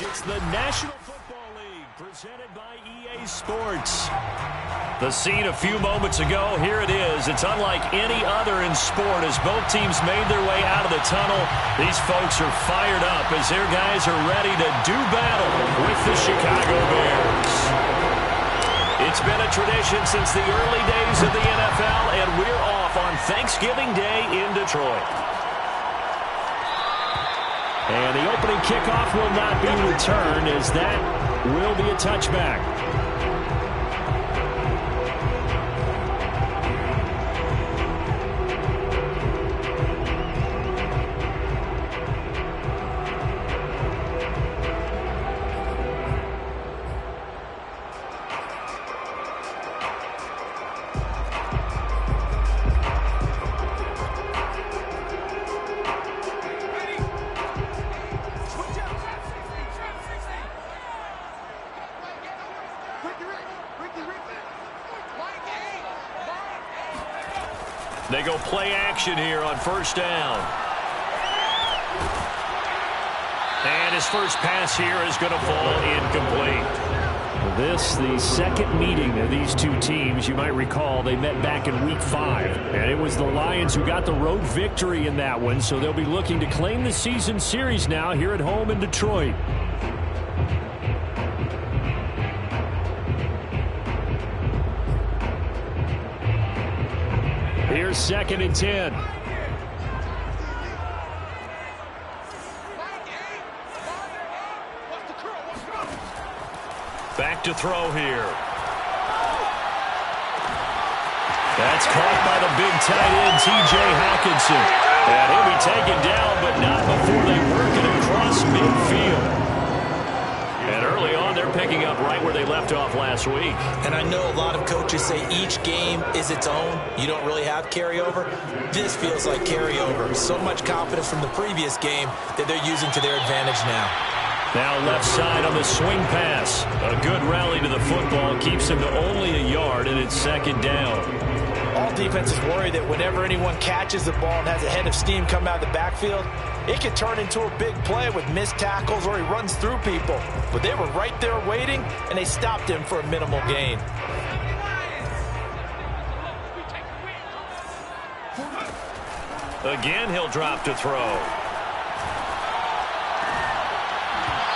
It's the National Football League presented by EA Sports. The scene a few moments ago, here it is. It's unlike any other in sport as both teams made their way out of the tunnel. These folks are fired up as their guys are ready to do battle with the Chicago Bears. It's been a tradition since the early days of the NFL, and we're off on Thanksgiving Day in Detroit. And the opening kickoff will not be returned as that will be a touchback. They go play action here on first down. And his first pass here is going to fall incomplete. This, the second meeting of these two teams. You might recall they met back in Week 5. And it was the Lions who got the road victory in that one. So they'll be looking to claim the season series now here at home in Detroit. Here's 2nd and 10. Back to throw here. That's caught by the big tight end, T.J. Hockenson. And he'll be taken down, but not before they work it across midfield. And early on, they're picking up right where they left off last week. And I know a lot of coaches say each game is its own. You don't really have carryover. This feels like carryover. So much confidence from the previous game that they're using to their advantage now. Now left side on the swing pass. A good rally to the football keeps him to only a yard, and it's 2nd down. All defenses worry that whenever anyone catches the ball and has a head of steam come out of the backfield, it can turn into a big play with missed tackles or he runs through people. But they were right there waiting, and they stopped him for a minimal gain. Again, he'll drop to throw.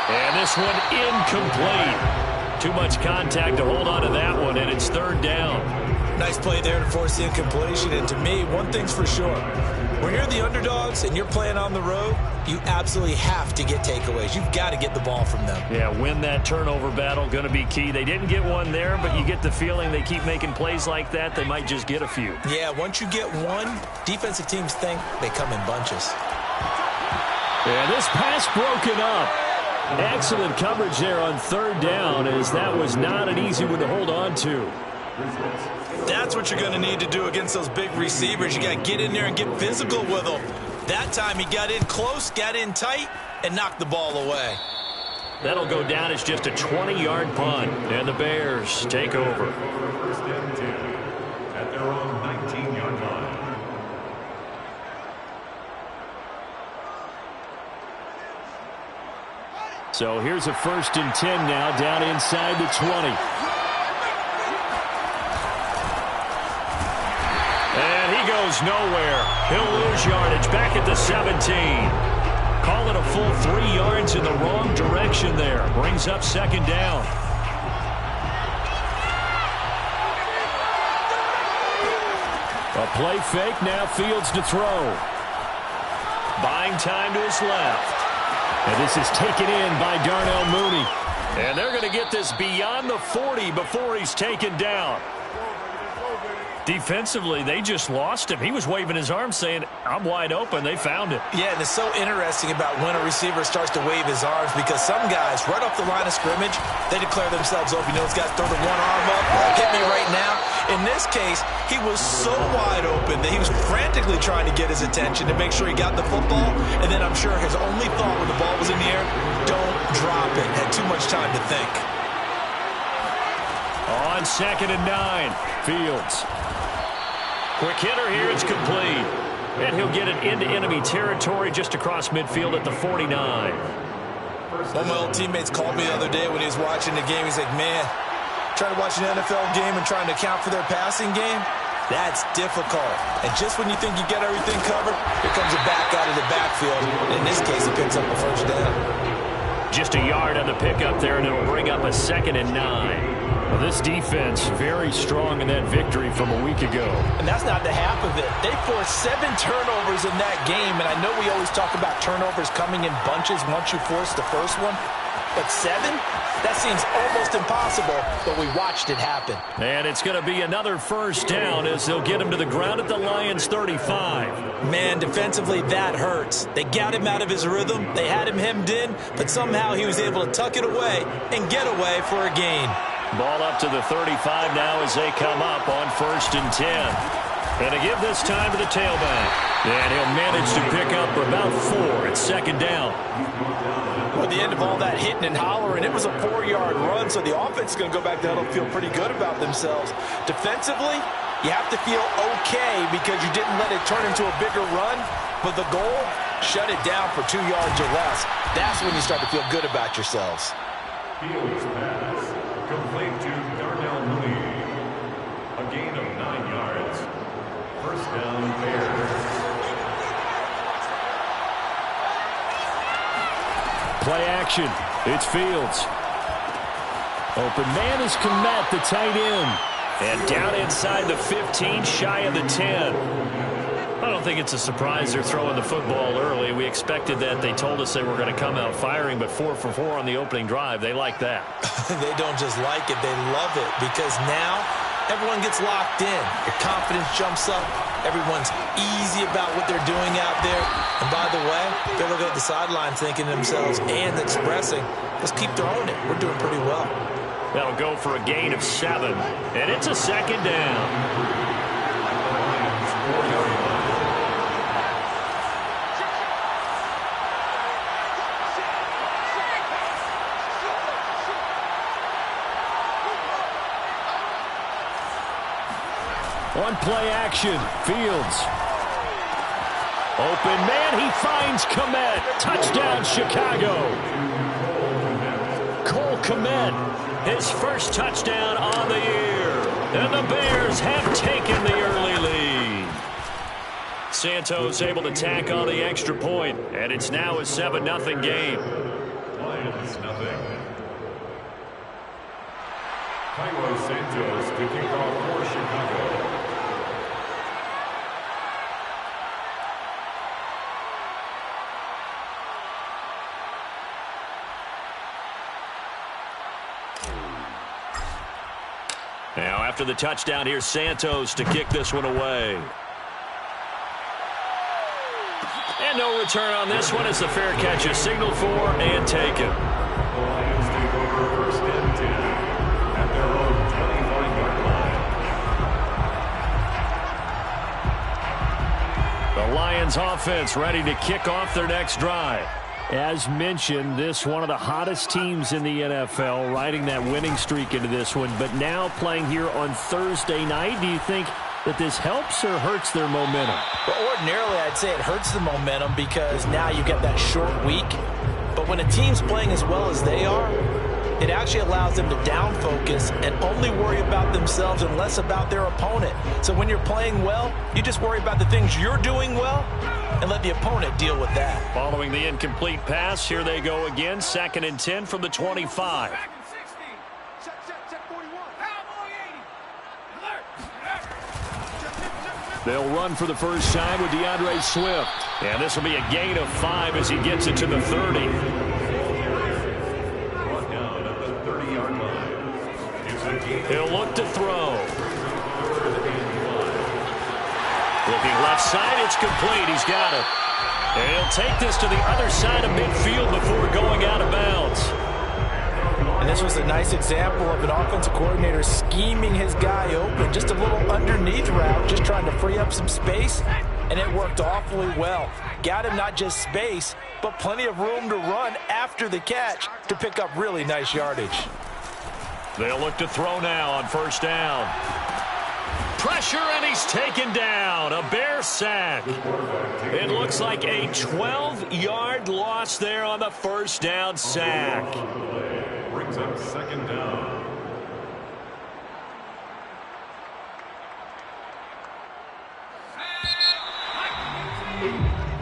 And this one incomplete. Too much contact to hold on to that one, and it's 3rd down. Nice play there to force the incompletion. And to me, one thing's for sure. When you're the underdogs and you're playing on the road, you absolutely have to get takeaways. You've got to get the ball from them. Yeah, win that turnover battle, going to be key. They didn't get one there, but you get the feeling they keep making plays like that, they might just get a few. Yeah, once you get one, defensive teams think they come in bunches. Yeah, this pass broken up. Excellent coverage there on 3rd down, as that was not an easy one to hold on to. That's what you're going to need to do against those big receivers. You got to get in there and get physical with them. That time he got in close, got in tight, and knocked the ball away. That'll go down as just a 20-yard punt, and the Bears take over. First and 10 at their own 19-yard line. So here's a 1st and 10 now, down inside the 20. And he goes nowhere. He'll lose yardage back at the 17. Call it a full 3 yards in the wrong direction there. Brings up 2nd down. A play fake, now Fields to throw. Buying time to his left. And this is taken in by Darnell Mooney. And they're going to get this beyond the 40 before he's taken down. Defensively, they just lost him. He was waving his arms saying, I'm wide open. They found it. Yeah, and it's so interesting about when a receiver starts to wave his arms because some guys, right off the line of scrimmage, they declare themselves open. You know, these guys throw the one arm up, hit me right now. In this case, he was so wide open that he was frantically trying to get his attention to make sure he got the football. And then I'm sure his only thought when the ball was in the air, don't drop it. Had too much time to think. On 2nd and 9, Fields. Quick hitter here, it's complete. And he'll get it into enemy territory just across midfield at the 49. One of my old teammates called me the other day when he was watching the game. He's like, man, trying to watch an NFL game and trying to account for their passing game, that's difficult. And just when you think you get everything covered, here comes a back out of the backfield. In this case, he picks up a first down. Just a yard on the pickup there, and it'll bring up a 2nd and 9. Well, this defense very strong in that victory from a week ago. And that's not the half of it. They forced 7 turnovers in that game, and I know we always talk about turnovers coming in bunches once you force the first one, but 7? That seems almost impossible, but we watched it happen. And it's going to be another first down as they'll get him to the ground at the Lions' 35. Man, defensively, that hurts. They got him out of his rhythm. They had him hemmed in, but somehow he was able to tuck it away and get away for a gain. Ball up to the 35 now as they come up on 1st and 10. And to give this time to the tailback. And he'll manage to pick up about 4 at 2nd down. At the end of all that hitting and hollering, it was a 4-yard run, so the offense is going to go back down and feel pretty good about themselves. Defensively, you have to feel okay because you didn't let it turn into a bigger run, but the goal, shut it down for 2 yards or less. That's when you start to feel good about yourselves. Fields pass. Complete to Darnell Mooney. A gain of 9 yards. First down, Bears. Play action. It's Fields. Open man is Kmet, the tight end. And down inside the 15, shy of the 10. I don't think it's a surprise they're throwing the football early. We expected that. They told us they were going to come out firing, but 4 for 4 on the opening drive. They like that. They don't just like it, they love it, because now everyone gets locked in. Your confidence jumps up. Everyone's easy about what they're doing out there. And by the way, they're looking at the sideline thinking to themselves and expressing, let's keep throwing it. We're doing pretty well. That'll go for a gain of 7. And it's a 2nd down. On play action, Fields. Open man, he finds Kmet. Touchdown, Chicago. Cole Kmet, his first touchdown on the year. And the Bears have taken the early lead. Santos able to tack on the extra point, and it's now a 7-0 game. Lions, nothing. Cairo Santos to kick off for Chicago. Now, after the touchdown, here's Santos to kick this one away. And no return on this one as the fair catch is signaled for and taken. The Lions take over 1st and 10 at their own 25-yard line. The Lions offense ready to kick off their next drive. As mentioned, this one of the hottest teams in the NFL, riding that winning streak into this one, but now playing here on Thursday night. Do you think that this helps or hurts their momentum? Well, ordinarily, I'd say it hurts the momentum because now you get that short week. But when a team's playing as well as they are, it actually allows them to down focus and only worry about themselves and less about their opponent. So when you're playing well, you just worry about the things you're doing well and let the opponent deal with that. Following the incomplete pass, here they go again. 2nd and 10 from the 25. They'll run for the first time with DeAndre Swift. And this will be a gain of 5 as he gets it to the 30. Brought down at the 30-yard line. It's a gain. He'll look to throw. Looking left side, it's complete. He's got it. And he'll take this to the other side of midfield before going out of bounds. And this was a nice example of an offensive coordinator scheming his guy open. Just a little underneath route, just trying to free up some space, and it worked awfully well. Got him not just space, but plenty of room to run after the catch to pick up really nice yardage. They'll look to throw now on first down. pressure, and he's taken down. A Bear sack. It looks like a 12-yard loss there on the first down sack. Brings up second down.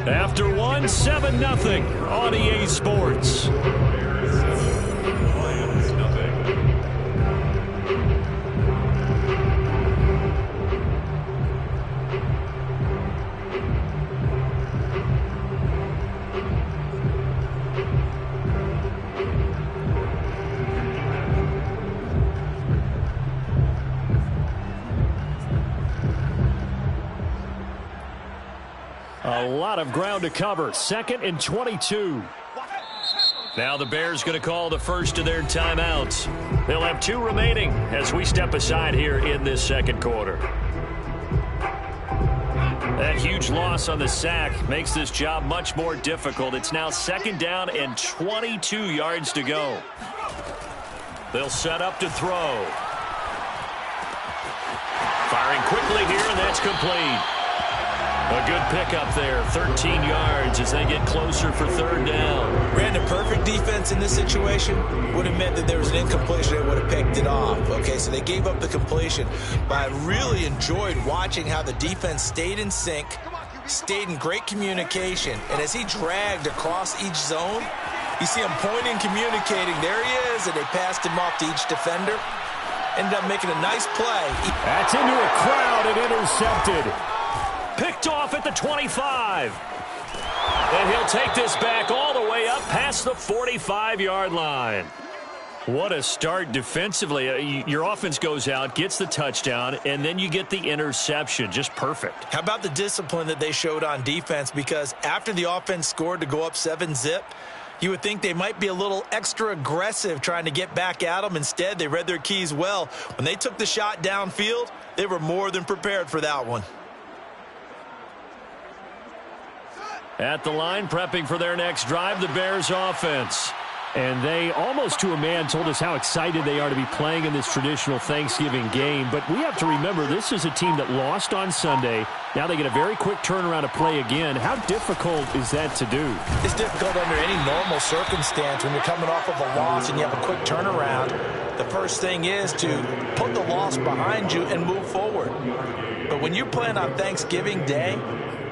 After 7-0 on EA Sports. Bears 7, Lions nothing. A lot of ground to cover. 2nd and 22. Now the Bears going to call the first of their timeouts. They'll have 2 remaining as we step aside here in this second quarter. That huge loss on the sack makes this job much more difficult. It's now 2nd down and 22 yards to go. They'll set up to throw. Firing quickly here, and that's complete. A good pickup there, 13 yards as they get closer for 3rd down. Brandon, perfect defense in this situation would have meant that there was an incompletion. They would have picked it off. Okay, so they gave up the completion. But I really enjoyed watching how the defense stayed in sync, stayed in great communication. And as he dragged across each zone, you see him pointing, communicating. There he is, and they passed him off to each defender. Ended up making a nice play. That's into a crowd and intercepted. Picked off at the 25. And he'll take this back all the way up past the 45-yard line. What a start defensively. Your offense goes out, gets the touchdown, and then you get the interception. Just perfect. How about the discipline that they showed on defense? Because after the offense scored to go up 7-zip, you would think they might be a little extra aggressive trying to get back at them. Instead, they read their keys well. When they took the shot downfield, they were more than prepared for that one. At the line, prepping for their next drive, the Bears offense. And they, almost to a man, told us how excited they are to be playing in this traditional Thanksgiving game. But we have to remember, this is a team that lost on Sunday. Now they get a very quick turnaround to play again. How difficult is that to do? It's difficult under any normal circumstance when you're coming off of a loss and you have a quick turnaround. The first thing is to put the loss behind you and move forward. But when you're playing on Thanksgiving Day,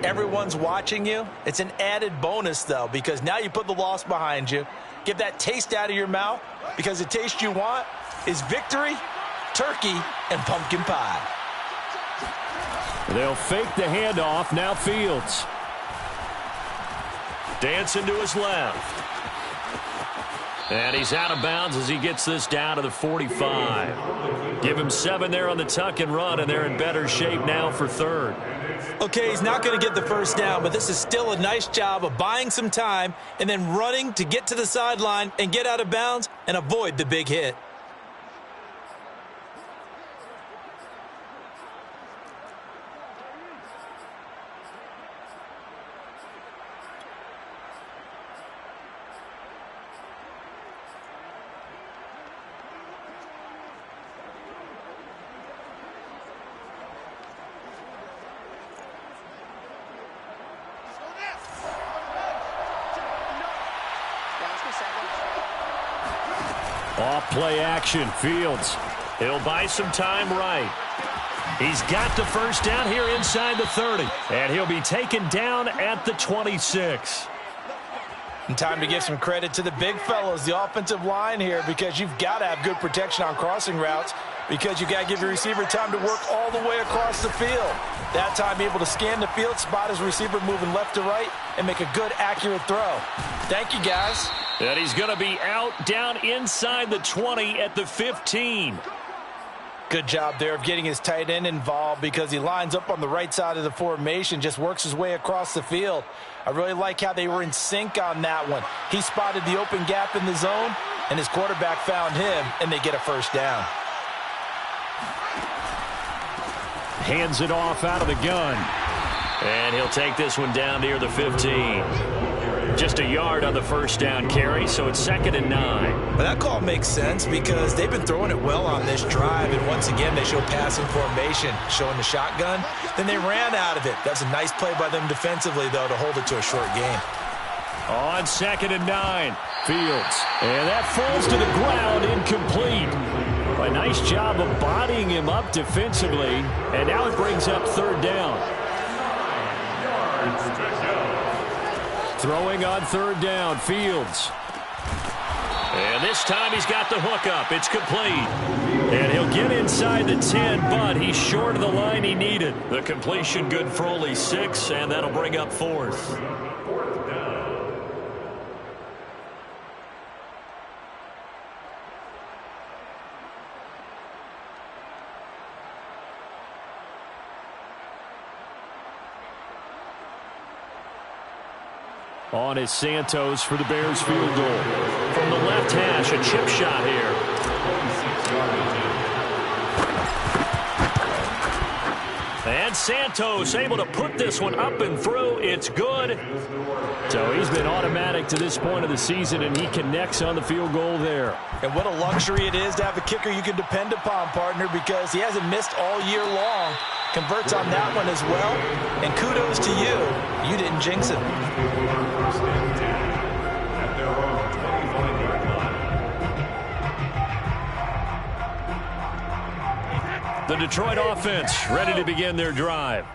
everyone's watching you. It's an added bonus, though, because now you put the loss behind you. Get that taste out of your mouth, because the taste you want is victory, turkey, and pumpkin pie. They'll fake the handoff. Now Fields. Dancing to his left. And he's out of bounds as he gets this down to the 45. Give him 7 there on the tuck and run, and they're in better shape now for 3rd. Okay, he's not going to get the first down, but this is still a nice job of buying some time and then running to get to the sideline and get out of bounds and avoid the big hit. Off play action, Fields. He'll buy some time right. He's got the first down here inside the 30. And he'll be taken down at the 26. And time to give some credit to the big fellows, the offensive line here, because you've got to have good protection on crossing routes, because you've got to give your receiver time to work all the way across the field. That time able to scan the field, spot his receiver moving left to right, and make a good, accurate throw. Thank you, guys. And he's going to be out down inside the 20 at the 15. Good job there of getting his tight end involved, because he lines up on the right side of the formation, just works his way across the field. I really like how they were in sync on that one. He spotted the open gap in the zone, and his quarterback found him, and they get a first down. Hands it off out of the gun. And he'll take this one down near the 15. Just a yard on the first down carry, so it's 2nd and 9. But that call makes sense because they've been throwing it well on this drive, and once again they show passing formation, showing the shotgun. Then they ran out of it. That's a nice play by them defensively, though, to hold it to a short game. On 2nd and 9, Fields. And that falls to the ground, incomplete. A nice job of bodying him up defensively, and now it brings up 3rd down. Throwing on 3rd down, Fields. And this time he's got the hook up. It's complete. And he'll get inside the 10, but he's short of the line he needed. The completion good for only 6, and that'll bring up 4th. On is Santos for the Bears field goal. From the left hash, a chip shot here. And Santos able to put this one up and through. It's good. So he's been automatic to this point of the season, and he connects on the field goal there. And what a luxury it is to have a kicker you can depend upon, partner, because he hasn't missed all year long. Converts on that one as well. And kudos to you. You didn't jinx it. The Detroit offense ready to begin their drive.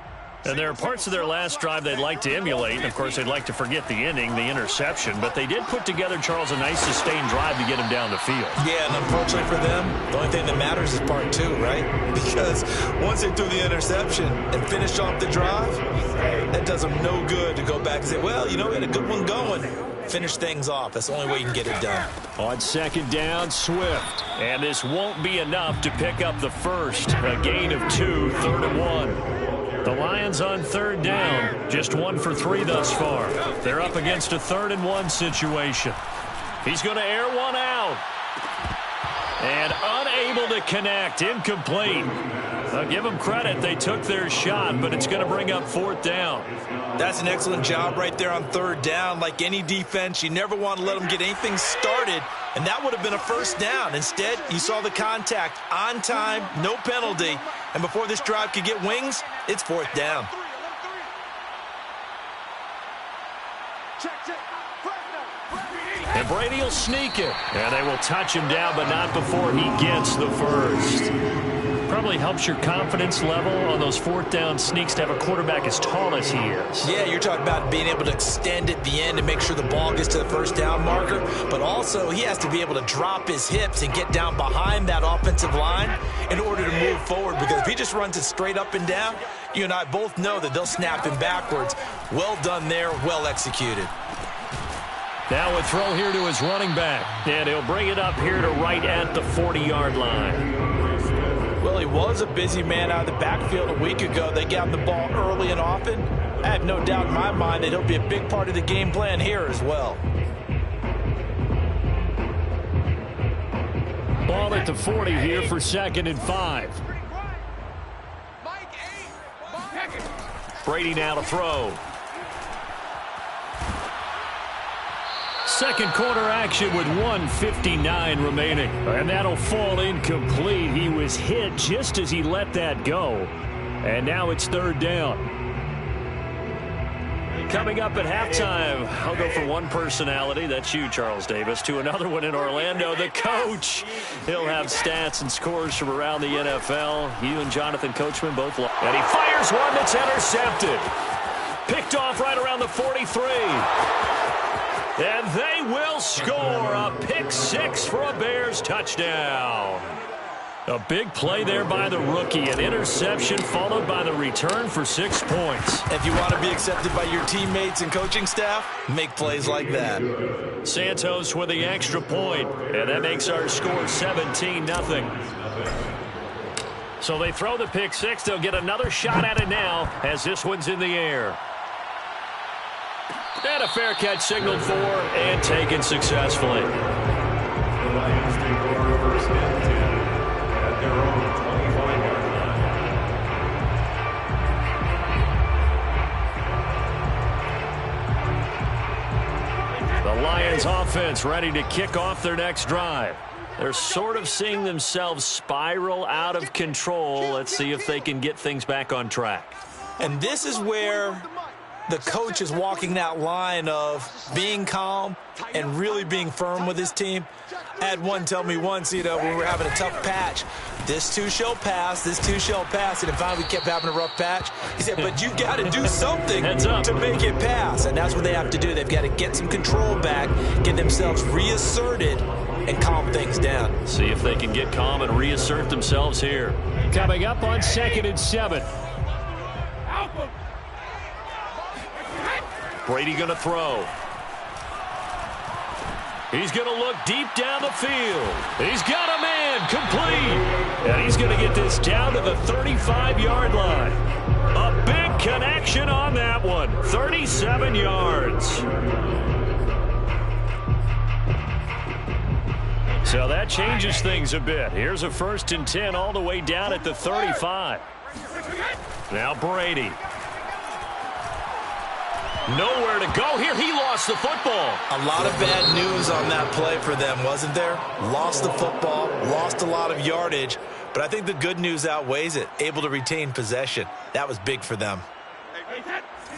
And there are parts of their last drive they'd like to emulate. And, of course, they'd like to forget the inning, the interception. But they did put together, Charles, a nice sustained drive to get him down the field. Yeah, and unfortunately for them, the only thing that matters is part 2, right? Because once they threw the interception and finished off the drive, that does them no good to go back and say, well, you know, we had a good one going. Finish things off. That's the only way you can get it done. On 2nd down, Swift. And this won't be enough to pick up the first. A gain of 2, 3rd and 1. The Lions on 3rd down, just 1 for 3 thus far. They're up against a 3rd and 1 situation. He's going to air one out. And unable to connect, incomplete. I'll give them credit, they took their shot, but it's going to bring up 4th down. That's an excellent job right there on 3rd down. Like any defense, you never want to let them get anything started, and that would have been a 1st down. Instead, you saw the contact on time, no penalty, and before this drive could get wings, it's 4th down. And Brady will sneak it. And they will touch him down, but not before he gets the first. Probably helps your confidence level on those 4th down sneaks to have a quarterback as tall as he is. Yeah, you're talking about being able to extend at the end to make sure the ball gets to the 1st down marker. But also, he has to be able to drop his hips and get down behind that offensive line in order to move forward. Because if he just runs it straight up and down, you and I both know that they'll snap him backwards. Well done there, well executed. Now a throw here to his running back. And he'll bring it up here to right at the 40-yard line. Well, he was a busy man out of the backfield a week ago. They got the ball early and often. I have no doubt in my mind that he'll be a big part of the game plan here as well. Ball at the 40 here for 2nd and 5. Brady now to throw. Second quarter action with 1:59 remaining. And that'll fall incomplete. He was hit just as he let that go. And now it's 3rd down. Coming up at halftime, I'll go from one personality, that's you, Charles Davis, to another one in Orlando, the coach. He'll have stats and scores from around the NFL. You and Jonathan Coachman both love. And he fires one that's intercepted. Picked off right around the 43. And they will score a pick 6 for a Bears touchdown. A big play there by the rookie. An interception followed by the return for 6 points. If you want to be accepted by your teammates and coaching staff, make plays like that. Santos with the extra point, and that makes our score 17-0. So they throw the pick 6. They'll get another shot at it now as this one's in the air. And a fair catch signaled for and taken successfully. The Lions take over 1st and 10 at their own 25-yard line. Lions offense ready to kick off their next drive. They're sort of seeing themselves spiral out of control. Let's see if they can get things back on track. And this is where the coach is walking that line of being calm and really being firm with his team. I had one tell me once, when we were having a tough patch, this too shall pass, this too shall pass, and then finally we kept having a rough patch. He said, but you got to do something to make it pass, and that's what they have to do. They've got to get some control back, get themselves reasserted, and calm things down. See if they can get calm and reassert themselves here. Coming up on 2nd and 7. Brady going to throw. He's going to look deep down the field. He's got a man complete. And he's going to get this down to the 35-yard line. A big connection on that one. 37 yards. So that changes things a bit. Here's a 1st and 10 all the way down at the 35. Now Brady. Nowhere to go here. He lost the football. A lot of bad news on that play for them, wasn't there? Lost the football, lost a lot of yardage, but I think the good news outweighs it. Able to retain possession. That was big for them.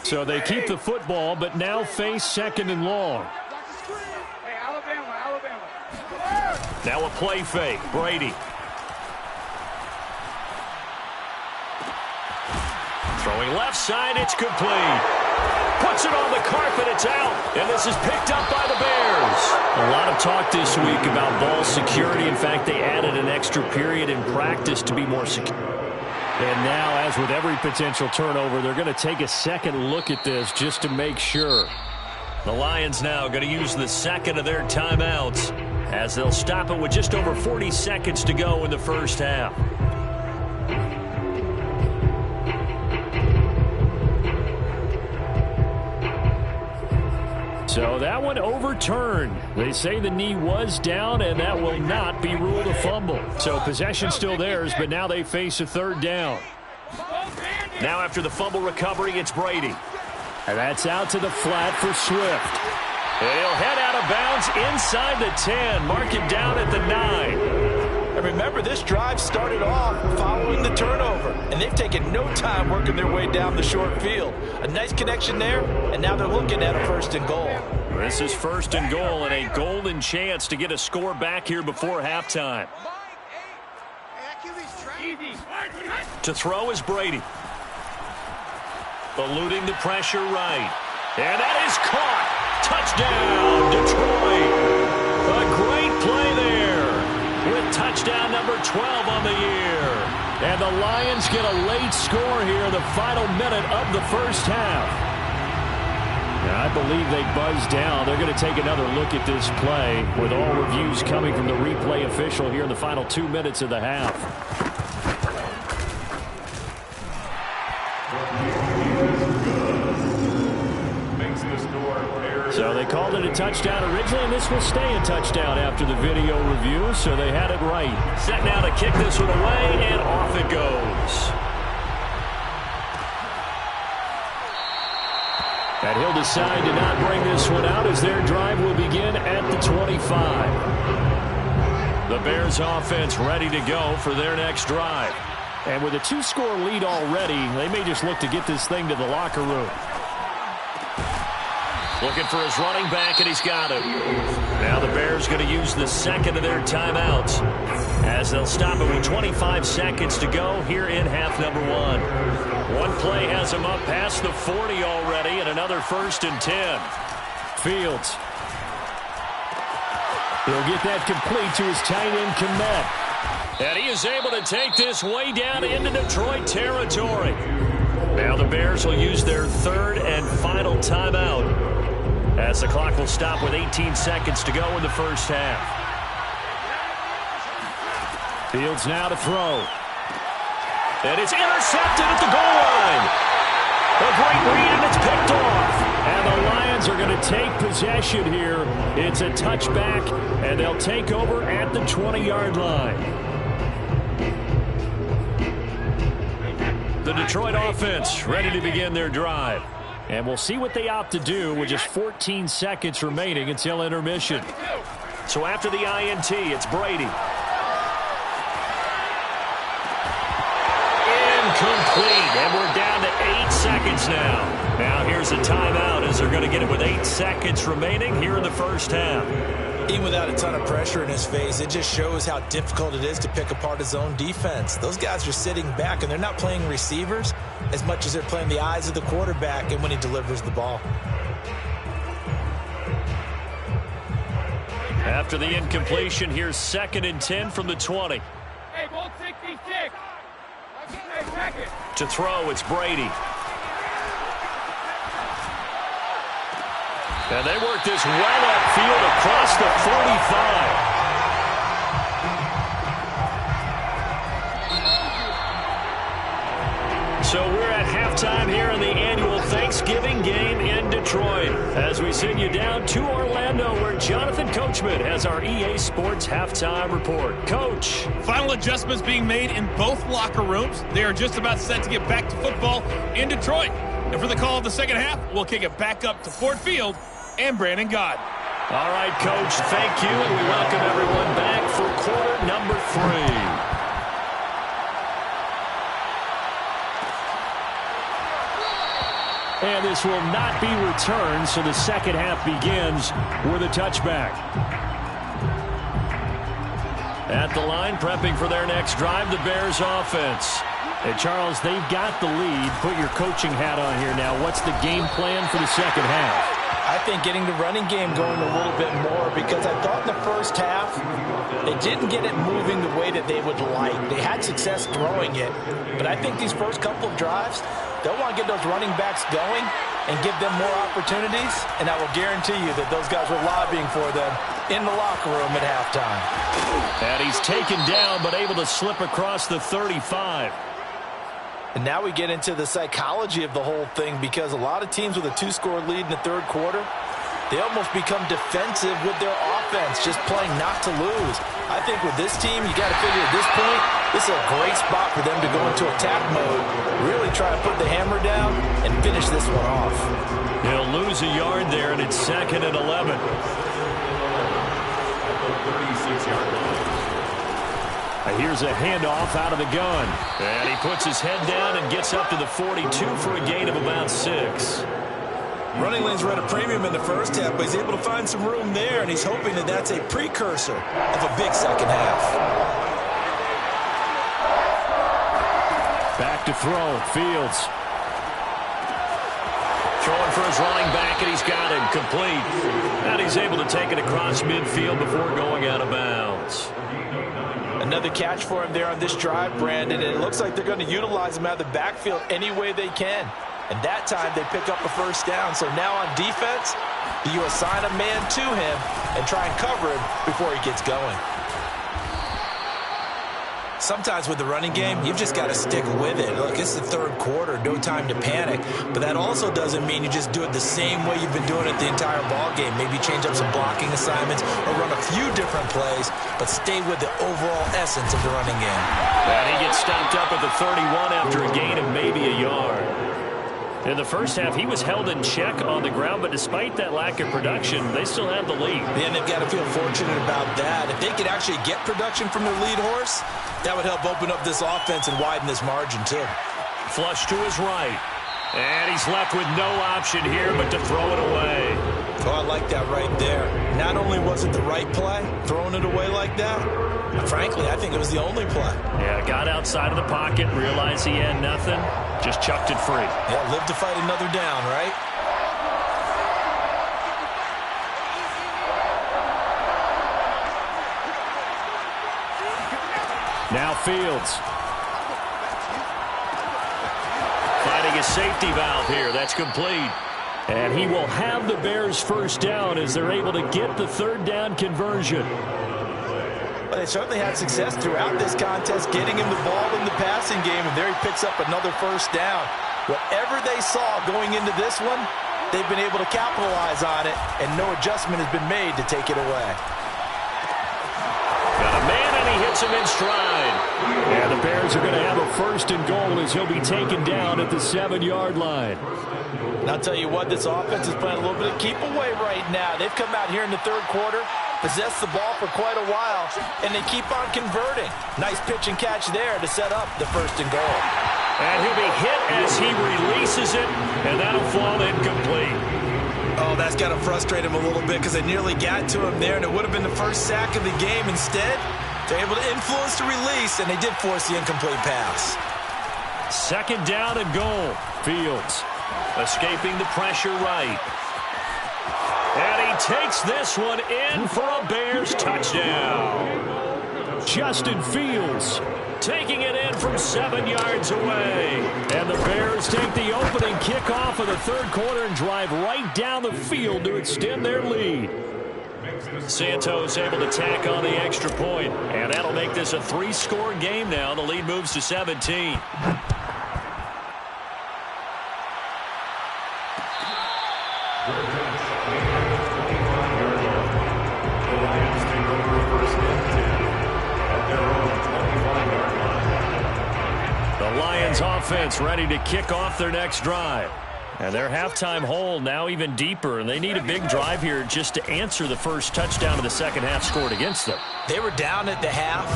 So they keep the football, but now face 2nd and long. Now a play fake. Brady. Throwing left side, it's complete. Puts it on the carpet, it's out. And this is picked up by the Bears. A lot of talk this week about ball security. In fact, they added an extra period in practice to be more secure. And now, as with every potential turnover, they're going to take a second look at this just to make sure. The Lions now going to use the second of their timeouts as they'll stop it with just over 40 seconds to go in the first half. So that one overturned. They say the knee was down, and that will not be ruled a fumble. So possession still theirs, but now they face a 3rd down. Now after the fumble recovery, it's Brady. And that's out to the flat for Swift. And he'll head out of bounds inside the 10. Mark him down at the 9. And remember, this drive started off following the turnover, and they've taken no time working their way down the short field. A nice connection there, and now they're looking at a 1st and goal. This is 1st and goal, and a golden chance to get a score back here before halftime. To throw is Brady. Eluding the pressure right. And that is caught. Touchdown, Detroit. A great play there with touchdown number 12 on the year. And the Lions get a late score here in the final minute of the first half. Now, I believe they buzzed down. They're going to take another look at this play with all reviews coming from the replay official here in the final 2 minutes of the half. So they called it a touchdown originally, and this will stay a touchdown after the video review, so they had it right. Set now to kick this one away, and off it goes. And he'll decide to not bring this one out as their drive will begin at the 25. The Bears offense ready to go for their next drive. And with a 2-score lead already, they may just look to get this thing to the locker room. Looking for his running back, and he's got it. Now the Bears going to use the second of their timeouts as they'll stop it with 25 seconds to go here in half number 1. One play has him up past the 40 already, and another 1st and 10. Fields. He'll get that complete to his tight end, Kmet. And he is able to take this way down into Detroit territory. Now the Bears will use their 3rd and final timeout as the clock will stop with 18 seconds to go in the first half. Fields now to throw. And it's intercepted at the goal line. A great read, and it's picked off. And the Lions are going to take possession here. It's a touchback, and they'll take over at the 20-yard line. The Detroit offense ready to begin their drive. And we'll see what they opt to do with just 14 seconds remaining until intermission. So after the INT, it's Brady. Incomplete, and we're down to 8 seconds now. Now here's a timeout as they're going to get it with 8 seconds remaining here in the first half. Even without a ton of pressure in his face, it just shows how difficult it is to pick apart his own defense. Those guys are sitting back, and they're not playing receivers as much as they're playing the eyes of the quarterback and when he delivers the ball. After the incompletion, here's 2nd and 10 from the 20. Hey, ball 66. To throw, it's Brady. And they work this well upfield across the 45. So we're at halftime here in the annual Thanksgiving game in Detroit as we send you down to Orlando where Jonathan Coachman has our EA Sports halftime report. Coach. Final adjustments being made in both locker rooms. They are just about set to get back to football in Detroit. And for the call of the second half, we'll kick it back up to Ford Field and Brandon Gaud. All right, Coach, thank you, and we welcome everyone back for quarter number 3. And this will not be returned, so the second half begins with a touchback. At the line, prepping for their next drive, the Bears offense. And Charles, they've got the lead. Put your coaching hat on here now. What's the game plan for the second half? I think getting the running game going a little bit more because I thought in the first half they didn't get it moving the way that they would like. They had success throwing it, but I think these first couple of drives, they'll want to get those running backs going and give them more opportunities, and I will guarantee you that those guys were lobbying for them in the locker room at halftime. And he's taken down but able to slip across the 35. And now we get into the psychology of the whole thing because a lot of teams with a 2-score lead in the third quarter, they almost become defensive with their offense, just playing not to lose. I think with this team, you got to figure at this point, this is a great spot for them to go into attack mode, really try to put the hammer down and finish this one off. He'll lose a yard there, and it's 2nd and 11. 36-yard line. Here's a handoff out of the gun. And he puts his head down and gets up to the 42 for a gain of about 6. Running lanes were at a premium in the first half, but he's able to find some room there, and he's hoping that that's a precursor of a big second half. Back to throw, Fields. Throwing for his running back, and he's got him complete. And he's able to take it across midfield before going out of bounds. Another catch for him there on this drive, Brandon, and it looks like they're going to utilize him out of the backfield any way they can. And that time they pick up a first down. So now on defense, you assign a man to him and try and cover him before he gets going. Sometimes with the running game, you've just got to stick with it. Look, it's the third quarter, no time to panic. But that also doesn't mean you just do it the same way you've been doing it the entire ball game. Maybe change up some blocking assignments or run a few different plays, but stay with the overall essence of the running game. And he gets stopped up at the 31 after a gain of maybe a yard. In the first half, he was held in check on the ground, but despite that lack of production, they still have the lead. And they've got to feel fortunate about that. If they could actually get production from their lead horse, that would help open up this offense and widen this margin, too. Flush to his right. And he's left with no option here but to throw it away. Oh, I like that right there. Not only was it the right play, throwing it away like that, frankly, I think it was the only play. Yeah, got outside of the pocket, realized he had nothing, just chucked it free. Yeah, live to fight another down, right? Now Fields. Finding a safety valve here. That's complete. And he will have the Bears first down as they're able to get the third down conversion. Well, they certainly had success throughout this contest, getting him the ball in the passing game, and there he picks up another first down. Whatever they saw going into this one, they've been able to capitalize on it, and no adjustment has been made to take it away. Got a man, and he hits him in stride. And the Bears are going to have a 1st and goal as he'll be taken down at the 7-yard line. And I'll tell you what, this offense is playing a little bit of keep away right now. They've come out here in the 3rd quarter, possessed the ball for quite a while, and they keep on converting. Nice pitch and catch there to set up the 1st and goal. And he'll be hit as he releases it, and that'll fall incomplete. Oh, that's got to frustrate him a little bit because they nearly got to him there, and it would have been the first sack of the game. Instead, they're able to influence the release, and they did force the incomplete pass. 2nd down and goal. Fields escaping the pressure right. And he takes this one in for a Bears touchdown. Justin Fields taking it in from 7 yards away. And the Bears take the opening kickoff of the 3rd quarter and drive right down the field to extend their lead. Santos able to tack on the extra point, and that'll make this a 3-score game now. The lead moves to 17. The Lions offense ready to kick off their next drive. And their halftime hole now even deeper, and they need a big drive here just to answer the first touchdown of the 2nd half scored against them. They were down at the half.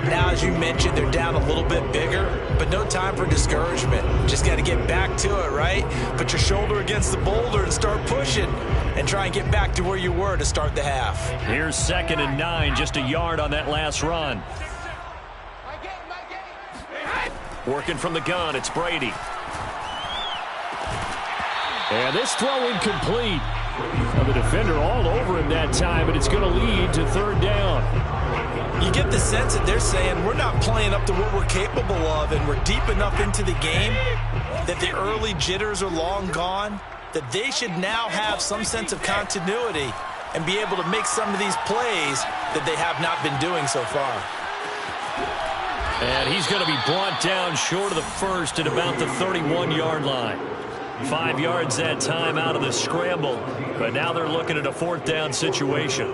Now, as you mentioned, they're down a little bit bigger, but no time for discouragement. Just got to get back to it, right? Put your shoulder against the boulder and start pushing and try and get back to where you were to start the half. Here's 2nd and 9, just a yard on that last run. Working from the gun, it's Brady. And this throw incomplete. The defender all over him that time, but it's going to lead to 3rd down. You get the sense that they're saying we're not playing up to what we're capable of, and we're deep enough into the game that the early jitters are long gone, that they should now have some sense of continuity and be able to make some of these plays that they have not been doing so far. And he's going to be brought down short of the 1st at about the 31-yard line. 5 yards that time out of the scramble, but now they're looking at a 4th down situation.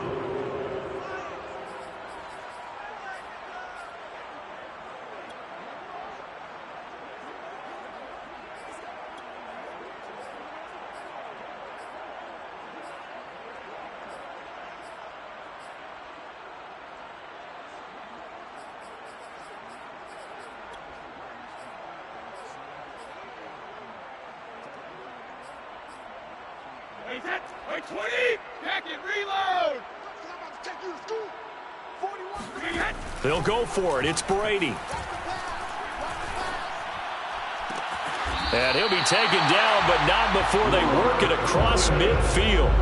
Right 20. Back and reload. They'll go for it. It's Brady. And he'll be taken down, but not before they work it across midfield.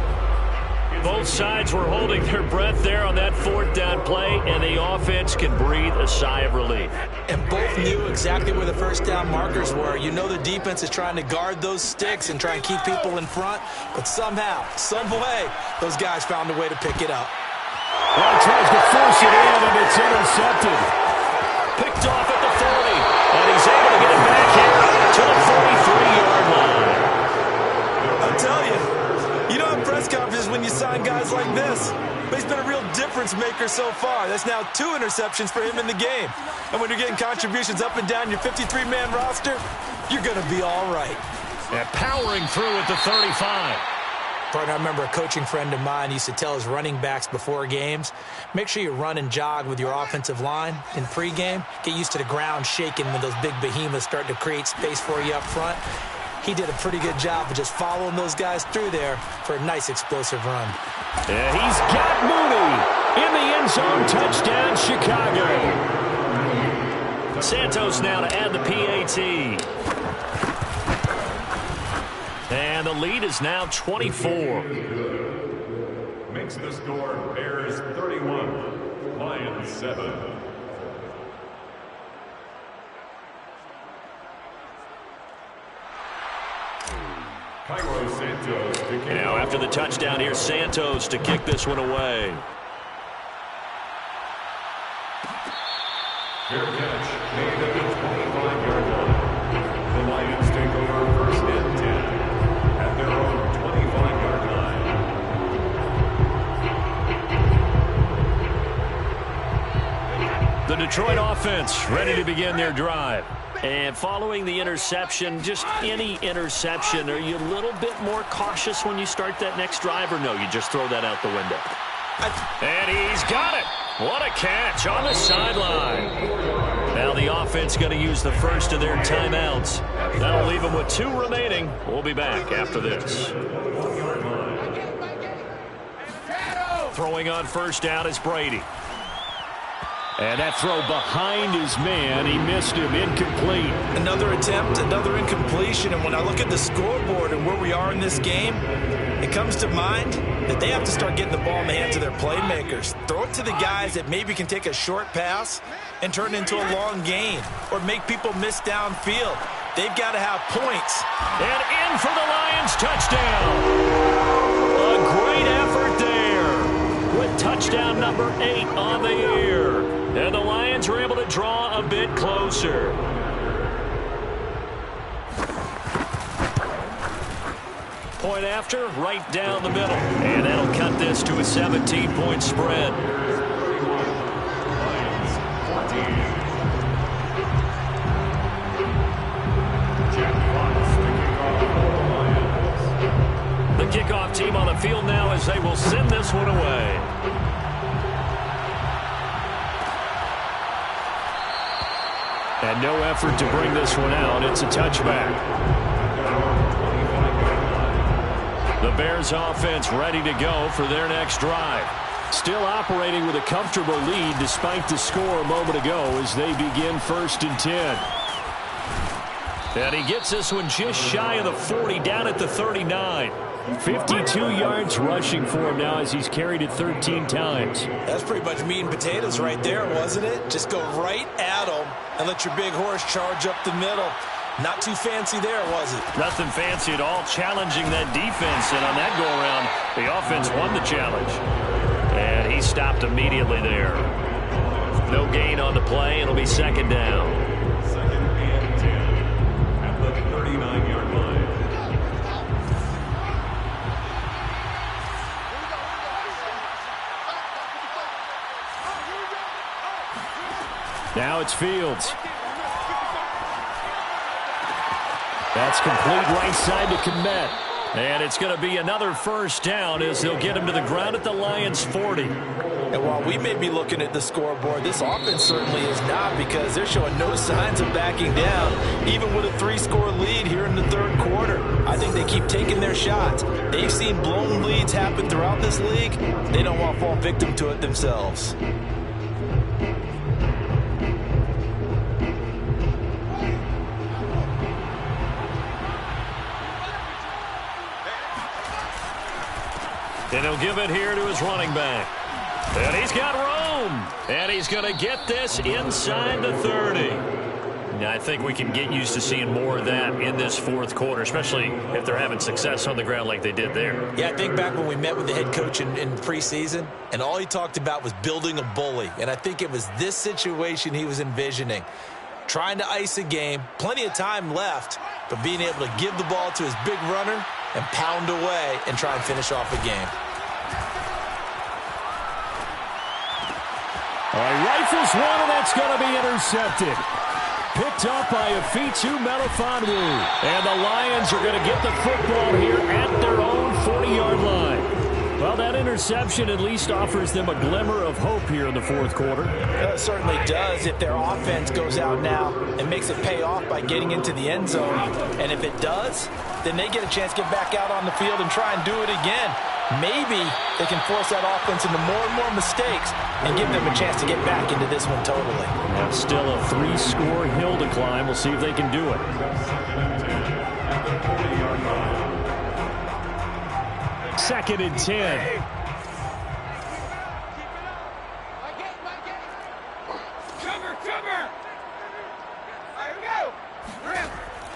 Both sides were holding their breath there on that 4th down play, and the offense can breathe a sigh of relief. And both knew exactly where the 1st down markers were. You know the defense is trying to guard those sticks and try and keep people in front, but somehow, some way, those guys found a way to pick it up. Well, he tries to force it in, and it's intercepted. Picked off at the 40, and he's able to get it back here to the 43-yard line. I'll tell you, you don't have press conferences when you sign guys like this. But he's been a real difference maker so far. That's now 2 interceptions for him in the game. And when you're getting contributions up and down your 53-man roster, you're going to be all right. And powering through at the 35. Partner, I remember a coaching friend of mine used to tell his running backs before games, make sure you run and jog with your offensive line in pregame. Get used to the ground shaking when those big behemoths start to create space for you up front. He did a pretty good job of just following those guys through there for a nice explosive run. And he's got Mooney in the end zone. Touchdown, Chicago. Santos now to add the PAT. And the lead is now 24. Makes the score Bears 31, Lions 7. Cairo Santos to kick. Now after the touchdown, here's Santos to kick this one away. Fair catch made at the 25-yard line. The Lions take over 1st and 10 at their own 25-yard line. The Detroit offense ready to begin their drive. And following the interception, just any interception, are you a little bit more cautious when you start that next drive, or no, you just throw that out the window? And he's got it. What a catch on the sideline. Now the offense going to use the first of their timeouts. That'll leave them with 2 remaining. We'll be back after this. Throwing on first down is Brady. And that throw behind his man, he missed him, incomplete. Another attempt, another incompletion, and when I look at the scoreboard and where we are in this game, it comes to mind that they have to start getting the ball in the hands of their playmakers. Throw it to the guys that maybe can take a short pass and turn it into a long gain or make people miss downfield. They've got to have points. And in for the Lions, touchdown. A great effort there with touchdown number 8 on the year. And the Lions are able to draw a bit closer. Point after, right down the middle. And that'll cut this to a 17-point spread. The kickoff team on the field now as they will send this one away. And no effort to bring this one out. It's a touchback. The Bears offense ready to go for their next drive. Still operating with a comfortable lead despite the score a moment ago as they begin 1st and 10. And he gets this one just shy of the 40, down at the 39. 52 yards rushing for him now as he's carried it 13 times. That's pretty much meat and potatoes right there, wasn't it? Just go right at him and let your big horse charge up the middle. Not too fancy there, was it? Nothing fancy at all, challenging that defense. And on that go-around, the offense won the challenge. And he stopped immediately there. No gain on the play. It'll be 2nd down. 2nd and 10 at the 39-yard line. Now it's Fields. That's complete right side to Kmet. And it's going to be another 1st down as they'll get him to the ground at the Lions' 40. And while we may be looking at the scoreboard, this offense certainly is not, because they're showing no signs of backing down, even with a 3-score lead here in the 3rd quarter. I think they keep taking their shots. They've seen blown leads happen throughout this league. They don't want to fall victim to it themselves. And he'll give it here to his running back. And he's got room. And he's going to get this inside the 30. Now, I think we can get used to seeing more of that in this 4th quarter, especially if they're having success on the ground like they did there. Yeah, I think back when we met with the head coach in preseason, and all he talked about was building a bully. And I think it was this situation he was envisioning. Trying to ice a game, plenty of time left, but being able to give the ball to his big runner and pound away and try and finish off a game. All right, rifles one, and that's going to be intercepted. Picked up by Afitu Melifonwu. And the Lions are going to get the football here at their own 40-yard line. Well, that interception at least offers them a glimmer of hope here in the 4th quarter. It certainly does if their offense goes out now and makes it pay off by getting into the end zone. And if it does, then they get a chance to get back out on the field and try and do it again. Maybe they can force that offense into more and more mistakes and give them a chance to get back into this one totally. Now still a 3-score hill to climb. We'll see if they can do it. 2nd and 10.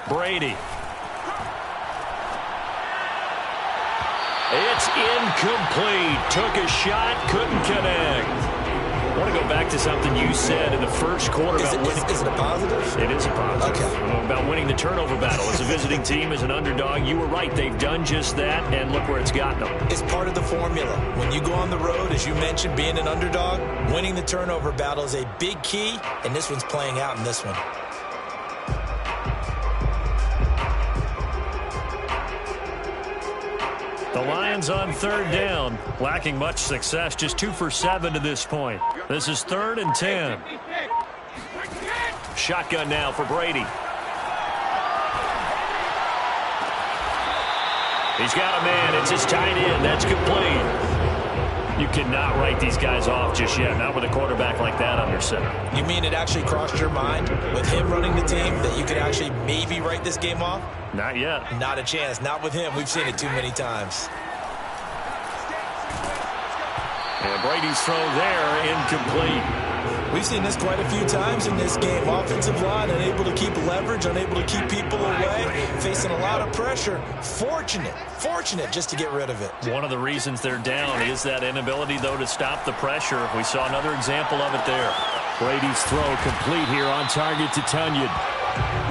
Brady. It's incomplete. Took a shot, couldn't connect. want to go back to something you said in the first quarter Is about winning. Is it a positive? It is a positive. Okay. About winning the turnover battle. As a visiting team, as an underdog, you were right. They've done just that, and look where it's gotten them. It's part of the formula. When you go on the road, as you mentioned, being an underdog, winning the turnover battle is a big key, and this one's playing out in this one. The Lions on third down, lacking much success, just 2 for 7 to this point. This is 3rd and 10. Shotgun now for Brady. He's got a man. It's his tight end. That's complete. You cannot write these guys off just yet, not with a quarterback like that under center. You mean it actually crossed your mind with him running the team that you could actually maybe write this game off? Not yet. Not a chance. Not with him. We've seen it too many times. And Brady's throw there, incomplete. We've seen this quite a few times in this game. Offensive line unable to keep leverage, unable to keep people away, facing a lot of pressure. Fortunate just to get rid of it. One of the reasons they're down is that inability, though, to stop the pressure. We saw another example of it there. Brady's throw complete here on target to Tunyon.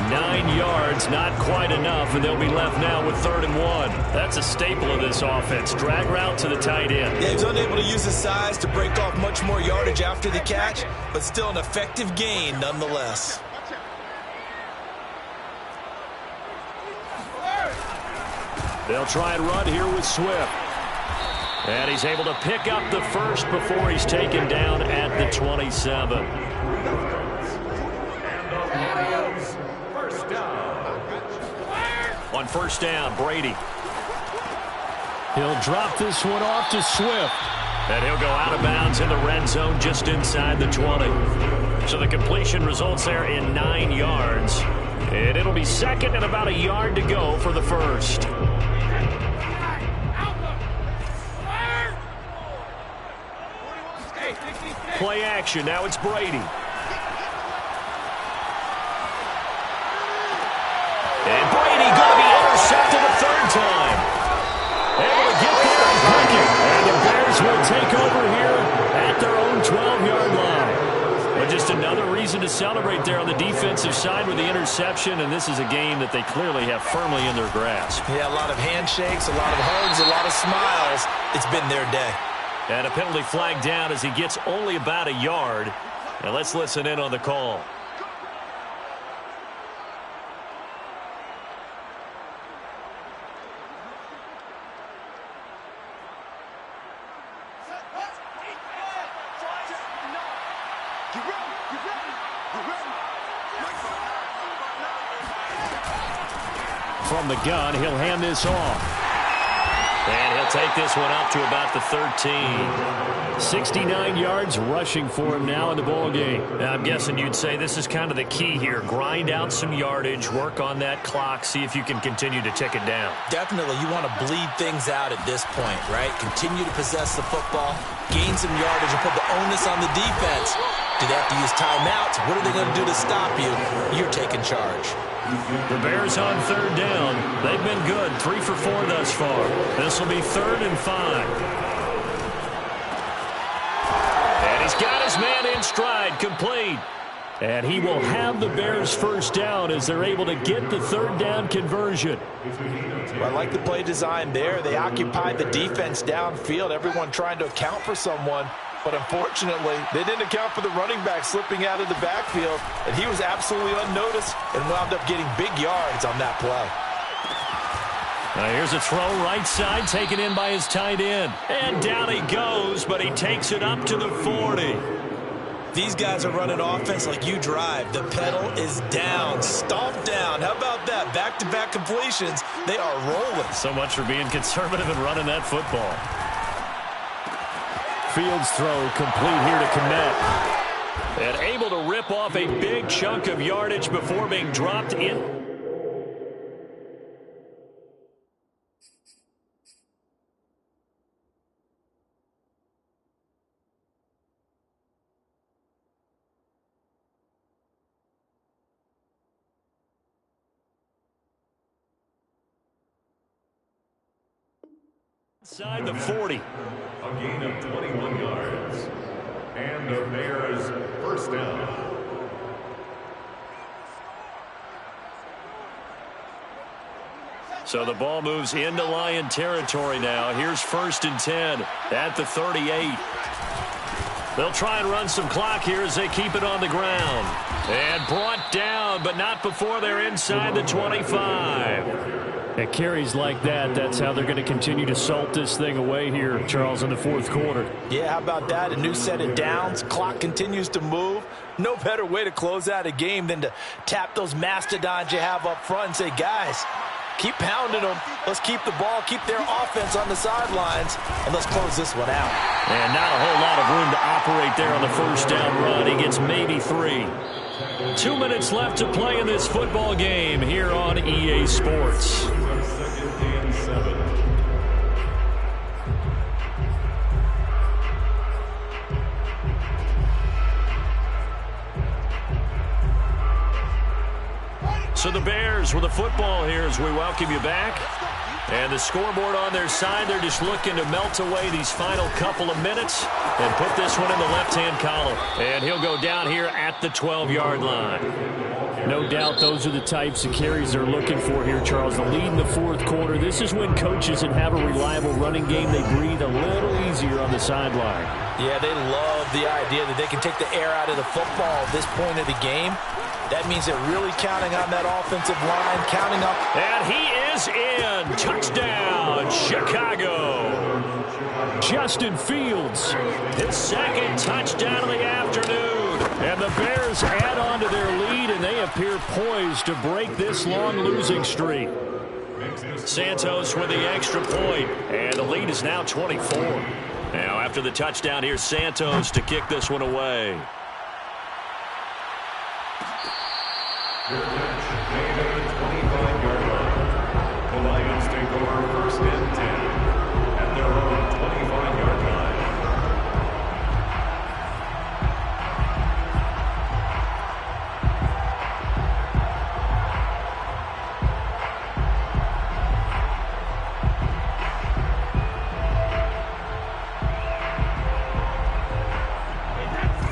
9 yards, not quite enough, and they'll be left now with 3rd and 1. That's a staple of this offense. Drag route to the tight end. Yeah, he's unable to use his size to break off much more yardage after the catch, but still an effective gain nonetheless. They'll try and run here with Swift. And he's able to pick up the first before he's taken down at the 27. First down. On first down, Brady. He'll drop this one off to Swift. And he'll go out of bounds in the red zone just inside the 20. So the completion results there in 9 yards. And it'll be 2nd and about a yard to go for the first. Play action. Now it's Brady. And Brady going to be intercepted a 3rd time. Able to get there and break it. And the Bears will take over here at their own 12-yard line. But just another reason to celebrate there on the defensive side with the interception, and this is a game that they clearly have firmly in their grasp. Yeah, a lot of handshakes, a lot of hugs, a lot of smiles. It's been their day. And a penalty flag down as he gets only about a yard. And let's listen in on the call. From the gun, he'll hand this off. And he'll take this one up to about the 13. 69 yards rushing for him now in the ball game. Now, I'm guessing you'd say this is kind of the key here. Grind out some yardage, work on that clock, see if you can continue to tick it down. Definitely, you want to bleed things out at this point, right? Continue to possess the football, gain some yardage, and put the onus on the defense. Do they have to use timeouts? What are they going to do to stop you? You're taking charge. The Bears on 3rd down. They've been good. 3 for 4 thus far. This will be 3rd and 5. And he's got his man in stride, complete. And he will have the Bears first down as they're able to get the 3rd down conversion. Well, I like the play design there. They occupied the defense downfield, everyone trying to account for someone. But unfortunately, they didn't account for the running back slipping out of the backfield, and he was absolutely unnoticed and wound up getting big yards on that play. Now here's a throw right side, taken in by his tight end. And down he goes, but he takes it up to the 40. These guys are running offense like you drive. The pedal is down, stomped down. How about that? Back-to-back completions. They are rolling. So much for being conservative and running that football. Fields throw complete here to Kmet. And able to rip off a big chunk of yardage before being dropped in. Inside the 40. A gain of 21 yards. And the Bears first down. So the ball moves into Lion territory now. Here's 1st and 10 at the 38. They'll try and run some clock here as they keep it on the ground. And brought down, but not before they're inside the 25. At carries like that, that's how they're going to continue to salt this thing away here, Charles, in the 4th quarter. Yeah, how about that? A new set of downs. Clock continues to move. No better way to close out a game than to tap those mastodons you have up front and say, guys, keep pounding them. Let's keep the ball, keep their offense on the sidelines, and let's close this one out. And not a whole lot of room to operate there on the 1st down run. He gets maybe 3. 2 minutes left to play in this football game here on EA Sports. 2nd and 7. So the Bears with the football here as we welcome you back. And the scoreboard on their side, they're just looking to melt away these final couple of minutes and put this one in the left-hand column. And he'll go down here at the 12-yard line. No doubt those are the types of carries they're looking for here, Charles. The lead in the 4th quarter. This is when coaches that have a reliable running game, they breathe a little easier on the sideline. Yeah, they love the idea that they can take the air out of the football at this point of the game. That means they're really counting on that offensive line, counting up. And he is in. Touchdown, Chicago. Justin Fields. His 2nd touchdown of the afternoon. And the Bears add on to their lead, and they appear poised to break this long losing streak. Santos with the extra point, and the lead is now 24. Now after the touchdown, here's Santos to kick this one away. Good catch made at the 25-yard line. The Lions take over 1st and 10 at their own 25-yard line.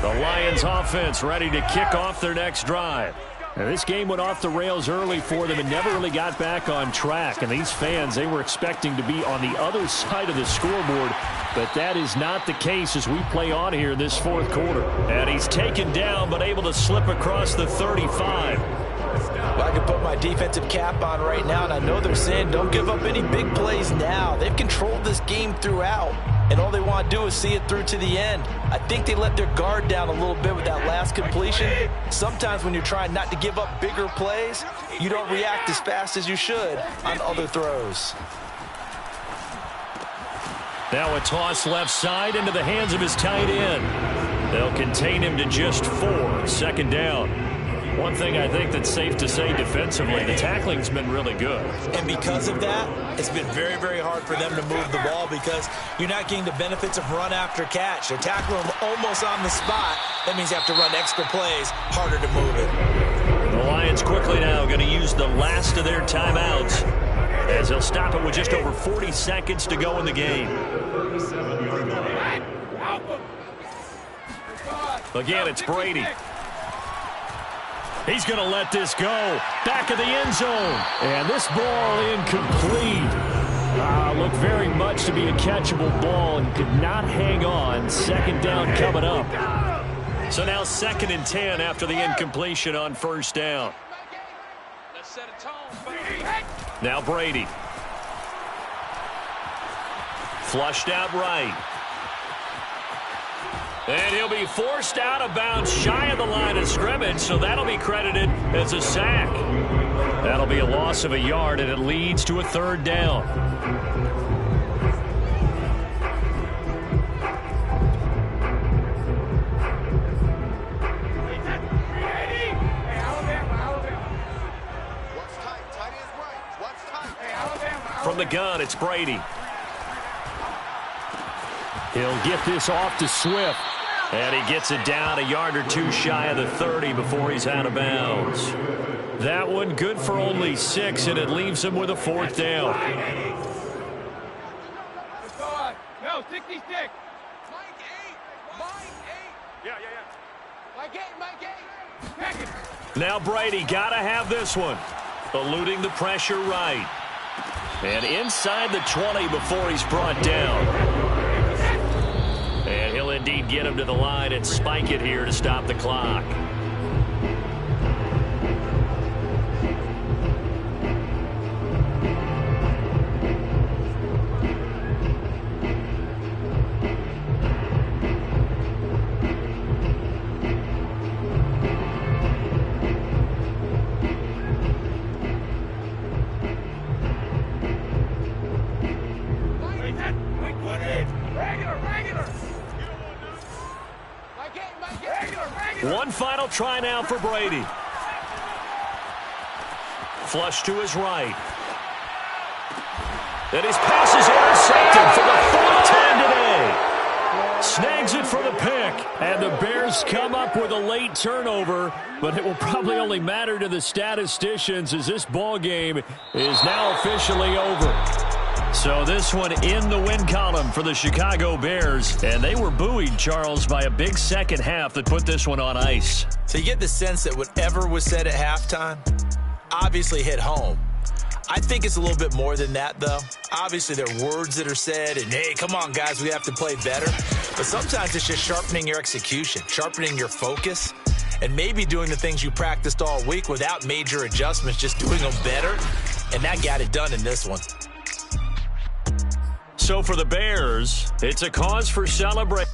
The Lions offense ready to kick off their next drive. Now, this game went off the rails early for them and never really got back on track. And these fans, they were expecting to be on the other side of the scoreboard. But that is not the case as we play on here in this 4th quarter. And he's taken down but able to slip across the 35. Well, I can put my defensive cap on right now, and I know they're saying don't give up any big plays now. They've controlled this game throughout, and all they want to do is see it through to the end. I think they let their guard down a little bit with that last completion. Sometimes when you're trying not to give up bigger plays, you don't react as fast as you should on other throws. Now a toss left side into the hands of his tight end. They'll contain him to just 4. 2nd down. One thing I think that's safe to say defensively, the tackling's been really good. And because of that, it's been very, very hard for them to move the ball because you're not getting the benefits of run after catch. They're tackling them almost on the spot. That means you have to run extra plays, harder to move it. The Lions quickly now going to use the last of their timeouts as they'll stop it with just over 40 seconds to go in the game. Again, it's Brady. He's going to let this go. Back of the end zone. And this ball incomplete. Looked very much to be a catchable ball and could not hang on. 2nd down coming up. So now 2nd and 10 after the incompletion on 1st down. Now Brady. Flushed out right. And he'll be forced out of bounds shy of the line of scrimmage, so that'll be credited as a sack. That'll be a loss of a yard, and it leads to a 3rd down. From the gun, it's Brady. He'll get this off to Swift. And he gets it down a yard or 2 shy of the 30 before he's out of bounds. That one good for only 6, and it leaves him with a 4th down. No, 66. Now Brady got to have this one. Eluding the pressure right. And inside the 20 before he's brought down. And he'll indeed get him to the line and spike it here to stop the clock. One final try now for Brady. Flush to his right. And his pass is intercepted for the fourth time today. Snags it for the pick. And the Bears come up with a late turnover, but it will probably only matter to the statisticians as this ball game is now officially over. So this one in the win column for the Chicago Bears. And they were buoyed, Charles, by a big second half that put this one on ice. So you get the sense that whatever was said at halftime obviously hit home. I think it's a little bit more than that, though. Obviously, there are words that are said, and, hey, come on, guys, we have to play better. But sometimes it's just sharpening your execution, sharpening your focus, and maybe doing the things you practiced all week without major adjustments, just doing them better. And that got it done in this one. So for the Bears, it's a cause for celebration.